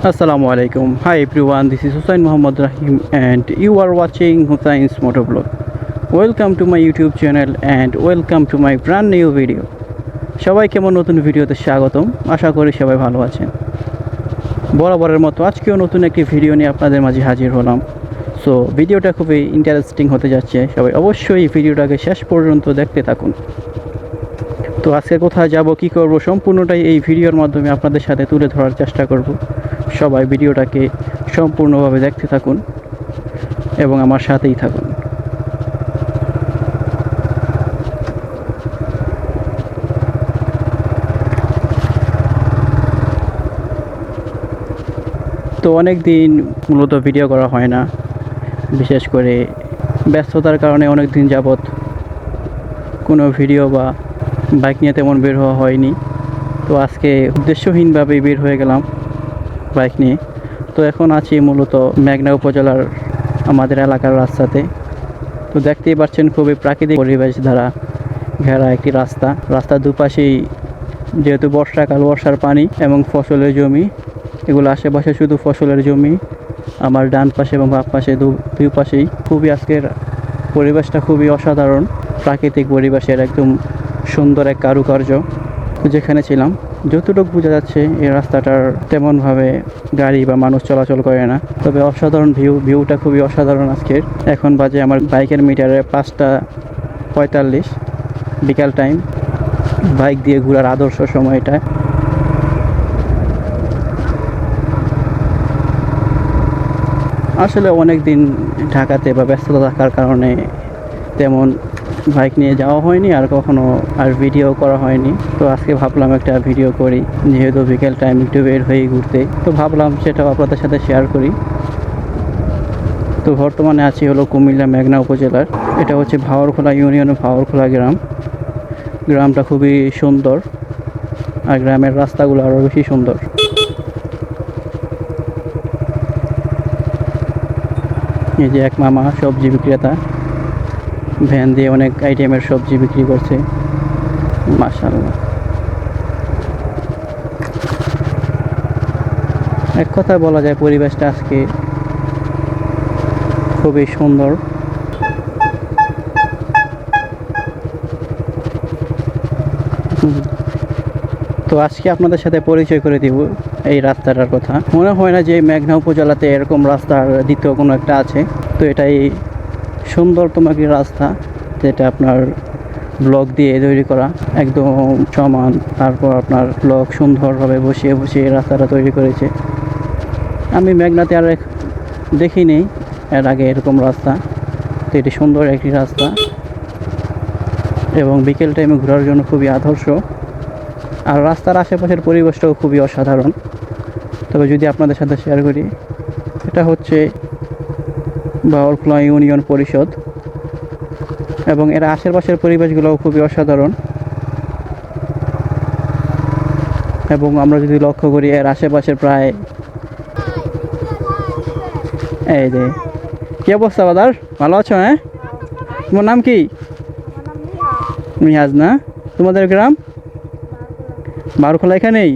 Assalamu alaikum. Hi everyone, this is Hussain Muhammad Rahim and you are watching Hussein's Motovlog. Welcome to my YouTube channel and welcome to my brand new video. সবাইকে আমার নতুন ভিডিওতে স্বাগতম। আশা করি সবাই ভালো আছেন। বরাবরের মতো আজকেও নতুন একটি ভিডিও নিয়ে আপনাদের মাঝে হাজির হলাম। সো ভিডিওটা খুবই ইন্টারেস্টিং হতে যাচ্ছে। সবাই অবশ্যই ভিডিওটাকে শেষ পর্যন্ত দেখতে থাকুন। তো আজকে কোথায় যাব, কি করব, সম্পূর্ণটাই এই ভিডিওর মাধ্যমে আপনাদের সাথে তুলে ধরার চেষ্টা করব। সবাই ভিডিওটাকে সম্পূর্ণভাবে দেখতে থাকুন এবং আমার সাথেই থাকুন। তো অনেক দিন মূলত ভিডিও করা হয় না, বিশেষ করে ব্যস্ততার কারণে অনেক দিন যাবৎ কোনো ভিডিও বা বাইক নিয়ে তেমন বের হওয়া হয়নি। তো আজকে উদ্দেশ্যহীনভাবেই বের হয়ে গেলাম বাইক নিয়ে। তো এখন আছি মূলত মেঘনা উপজেলার আমাদের এলাকার রাস্তাতে। তো দেখতেই পাচ্ছেন খুবই প্রাকৃতিক পরিবেশ দ্বারা ঘেরা একটি রাস্তার দুপাশেই যেহেতু বর্ষাকাল, বর্ষার পানি এবং ফসলের জমি, এগুলো আশেপাশে শুধু ফসলের জমি। আমার ডান পাশে এবং বাম পাশে দুই পাশেই খুবই আজকের পরিবেশটা খুবই অসাধারণ, প্রাকৃতিক পরিবেশের একদম সুন্দর এক কারুকার্য। যেখানে ছিলাম যতটুকু বোঝা যাচ্ছে এই রাস্তাটার তেমনভাবে গাড়ি বা মানুষ চলাচল করে না, তবে অসাধারণ ভিউটা খুবই অসাধারণ আজকের। এখন বাজে আমার বাইকের মিটারে 5:45 বিকাল টাইম। বাইক দিয়ে ঘোরার আদর্শ সময় এটা। আসলে অনেক দিন ঢাকাতে বা ব্যস্ততা থাকার কারণে তেমন বাইক নিয়ে যাওয়া হয়নি, আর কখনো ভিডিও করা হয়নি। তো আজকে ভাবলাম একটা ভিডিও করি, যেহেতু বিকেল টাইম একটু বের হয়ে ঘুরতে, তো ভাবলাম সেটাও আপনাদের সাথে শেয়ার করি। তো বর্তমানে আছি হলো কুমিল্লা মেঘনা উপজেলার, এটা হচ্ছে ভাওয়ারখোলা ইউনিয়ন, ভাওয়ারখোলা গ্রামটা খুবই সুন্দর আর গ্রামের রাস্তাগুলো আরও বেশি সুন্দর। এই যে এক মামা সবজি বিক্রেতা, ভ্যান দিয়ে অনেক আইটেমের সবজি বিক্রি করছে, মাশাআল্লাহ। এক কথায় বলা যায় পরিবেশটা আজকে খুবই সুন্দর। তো আজকে আপনাদের সাথে পরিচয় করে দিব এই রাস্তাটার কথা। মনে হয় না যে মেঘনা উপজেলাতে এরকম রাস্তার দ্বিতীয় কোনো একটা আছে। তো এটাই সুন্দরতম একটি রাস্তা, যেটা আপনার ব্লক দিয়ে তৈরি করা, একদম সমান। তারপর আপনার ব্লক সুন্দরভাবে বসিয়ে রাস্তাটা তৈরি করেছে। আমি মেঘনাতে আর দেখিনি এর আগে এরকম রাস্তা। তো এটি সুন্দর একটি রাস্তা এবং বিকেল টাইমে ঘোরার জন্য খুবই আদর্শ। আর রাস্তার আশেপাশের পরিবেশটাও খুবই অসাধারণ। তবে যদি আপনাদের সাথে শেয়ার করি, এটা হচ্ছে ভাওয়ারখোলা ইউনিয়ন পরিষদ এবং এর আশেপাশের পরিবেশগুলোও খুবই অসাধারণ। এবং আমরা যদি লক্ষ্য করি এর আশেপাশের প্রায়, এই যে কি অবস্থা বাদার, ভালো আছো? হ্যাঁ, তোমার নাম কি? মিহাজ না? তোমাদের গ্রাম ভাওয়ারখোলা এখানেই?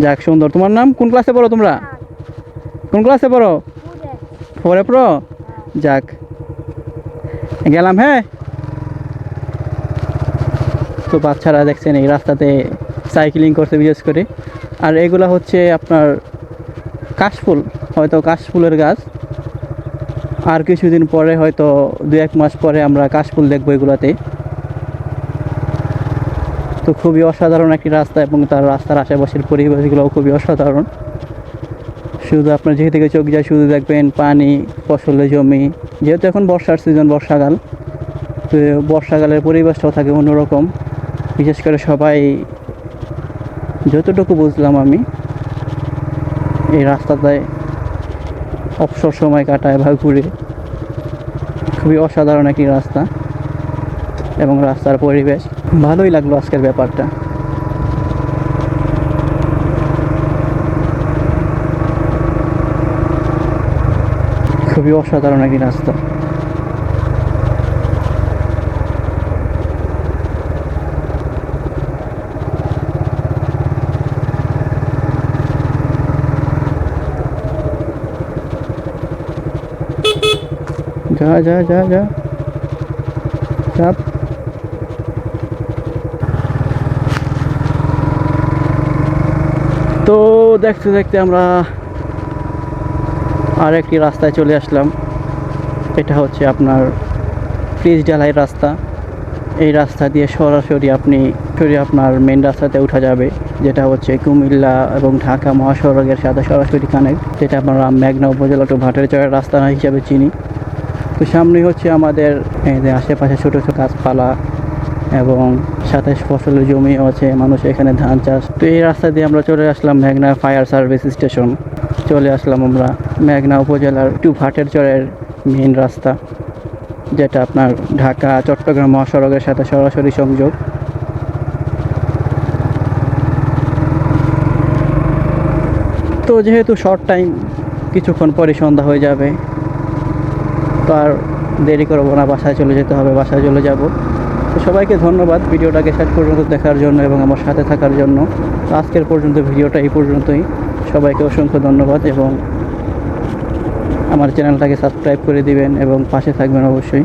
যাক, সুন্দর। তোমার নাম? কোন ক্লাসে পড়ো তোমরা? কোন ক্লাসে পড়ো? 4-এ পড়ো? যাক, গেলাম। হ্যাঁ, তো বাচ্চারা দেখছেন এই রাস্তাতে সাইক্লিং করতে বিশেষ করে। আর এগুলা হচ্ছে আপনার কাশফুল, হয়তো কাশফুলের গাছ। আর কিছুদিন পরে, হয়তো 2-1 মাস পরে আমরা কাশফুল দেখবো এগুলাতে। তো খুবই অসাধারণ একটি রাস্তা এবং তার রাস্তার আশেপাশের পরিবেশগুলোও খুবই অসাধারণ। শুধু আপনার যেদিকে চোখ যায় শুধু দেখবেন পানি, ফসলের জমি। যেহেতু এখন বর্ষার সিজন, বর্ষাকাল, তো বর্ষাকালের পরিবেশটাও থাকে অন্যরকম। বিশেষ করে সবাই, যতটুকু বুঝলাম আমি, এই রাস্তাতে অবসর সময় কাটায় বা ঘুরে। খুবই অসাধারণ একটি রাস্তা এবং রাস্তার পরিবেশ ভালোই লাগলো আজকের ব্যাপারটা। খুবই অসাধারণ একটি রাস্তা। যা যা যা যা চাপ। তো দেখতে দেখতে আমরা আর একটি রাস্তায় চলে আসলাম। এটা হচ্ছে আপনার ফ্রিজ ঢালাই রাস্তা। এই রাস্তা দিয়ে সরাসরি আপনার মেন রাস্তাতে উঠা যাবে, যেটা হচ্ছে কুমিল্লা এবং ঢাকা মহাসড়কের সাথে সরাসরি কানেক্ট, যেটা আমরা মেঘনা উপজেলা টু ভাটেরচরের রাস্তা হিসাবে চিনি। তো সামনে হচ্ছে আমাদের এই যে আশেপাশে ছোটো ছোটো গাছপালা এবং সাথে ফসলের জমিও আছে, মানুষ এখানে ধান চাষ। তো এই রাস্তা দিয়ে আমরা চলে আসলাম মেঘনা ফায়ার সার্ভিস স্টেশন। চলে আসলাম আমরা মেঘনা উপজেলার টু ভাটেরচরের মেন রাস্তা, যেটা আপনার ঢাকা চট্টগ্রাম মহাসড়কের সাথে সরাসরি সংযোগ। তো যেহেতু শর্ট টাইম, কিছুক্ষণ পরে সন্ধ্যা হয়ে যাবে, তো আর দেরি করবো না, বাসায় চলে যেতে হবে, বাসায় চলে যাব। তো সবাইকে ধন্যবাদ ভিডিওটাকে শেষ পর্যন্ত দেখার জন্য এবং আমার সাথে থাকার জন্য। তো আজকের পর্যন্ত ভিডিওটা এই পর্যন্তই। সবাইকে অসংখ্য ধন্যবাদ এবং আমার চ্যানেলটাকে সাবস্ক্রাইব করে দিবেন এবং পাশে থাকবেন অবশ্যই।